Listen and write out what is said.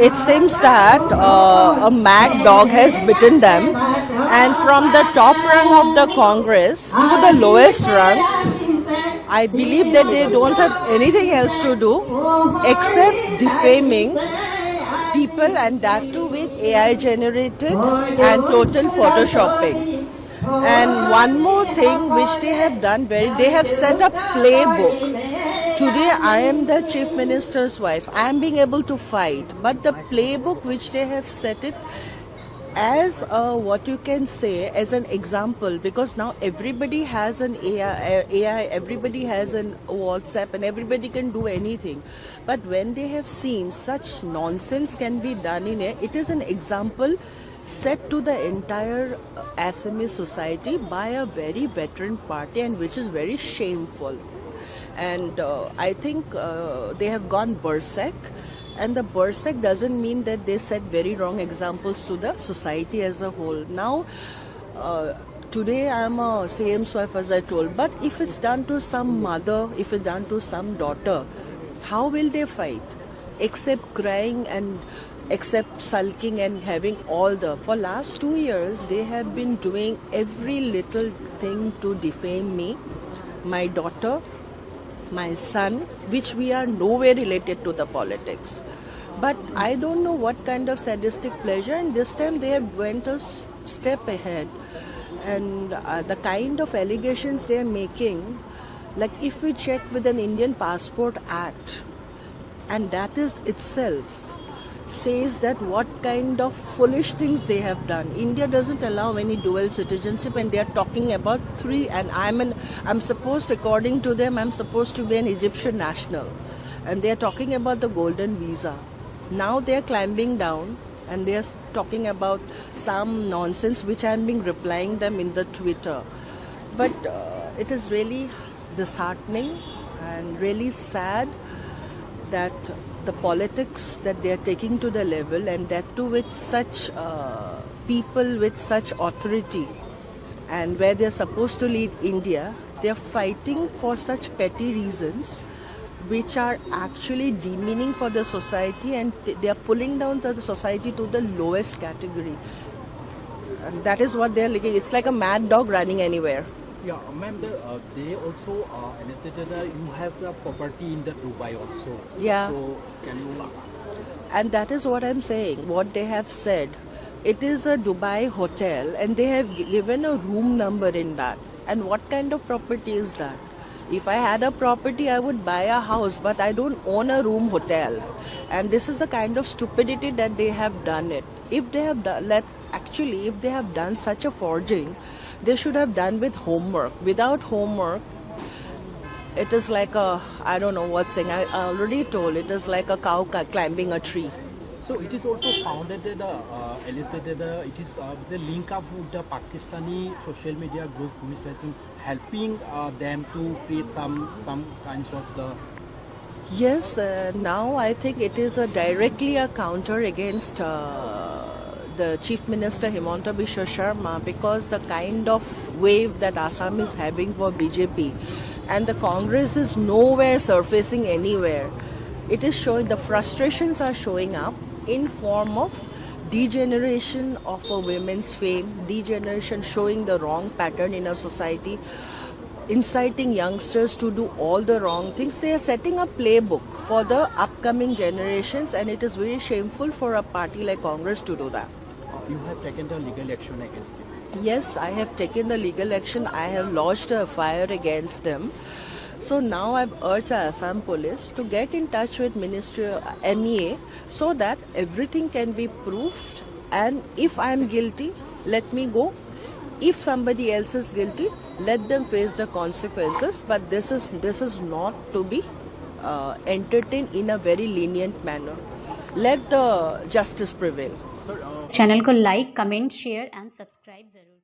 It seems that a mad dog has bitten them, and from the top rung of the Congress to the lowest rung, I believe that they don't have anything else to do except defaming people, and that too with AI generated and total photoshopping. And one more thing which they have done, they have set a playbook. Today I am the chief minister's wife. I am being able to fight, but the playbook which they have set it as what you can say as an example, because now everybody has an AI, everybody has an WhatsApp, and everybody can do anything. But when they have seen such nonsense can be done in it is an example set to the entire Assamese society by a very veteran party, and which is very shameful. And I think they have gone berserk. And the berserk doesn't mean that they set very wrong examples to the society as a whole. Now, today I'm a CM's wife, as I told, but if it's done to some mother, if it's done to some daughter, how will they fight? Except crying and except sulking and having all the... For last 2 years, they have been doing every little thing to defame me, my daughter, my son, which we are nowhere related to the politics. But I don't know what kind of sadistic pleasure, and this time they have went a step ahead. And the kind of allegations they are making, like if we check with an Indian Passport Act, and that is itself says that what kind of foolish things they have done. India doesn't allow any dual citizenship, and they are talking about 3, and I'm supposed, according to them, I'm supposed to be an Egyptian national, and they are talking about the golden visa. Now they are climbing down and they are talking about some nonsense which I'm being replying them in the Twitter. But it is really disheartening and really sad that the politics that they are taking to the level, and that too with such people with such authority, and where they are supposed to lead India, they are fighting for such petty reasons which are actually demeaning for the society, and they are pulling down the society to the lowest category. And that is what they are looking. It's like a mad dog running anywhere. Yeah, ma'am, they also stated that you have the property in the Dubai also. Yeah. So can you... And that is what I'm saying. What they have said, it is a Dubai hotel, and they have given a room number in that. And what kind of property is that? If I had a property, I would buy a house, but I don't own a room hotel. And this is the kind of stupidity that they have done it. If they have done, if they have done such a forging, they should have done with homework. Without homework, it is like a, I don't know what saying, I already told, it is like a cow climbing a tree. So it is also founded that illustrated it is the link up with the Pakistani social media group which has been helping them to create some kinds of the... Yes, now I think it is directly a counter against the Chief Minister Himanta Biswa Sharma, because the kind of wave that Assam is having for BJP, and the Congress is nowhere surfacing anywhere. It is showing, the frustrations are showing up in form of degeneration of a women's fame, degeneration, showing the wrong pattern in a society, inciting youngsters to do all the wrong things. They are setting a playbook for the upcoming generations, and it is very shameful for a party like Congress to do that. You have taken the legal action against them? Yes, I have taken the legal action. I have lodged a FIR against them. So now I've urged the Assam police to get in touch with Ministry MEA so that everything can be proved, and if I am guilty, let me go. If somebody else is guilty, let them face the consequences. But this is not to be entertained in a very lenient manner. Let the justice prevail. Channel को like, comment, share and subscribe जरूर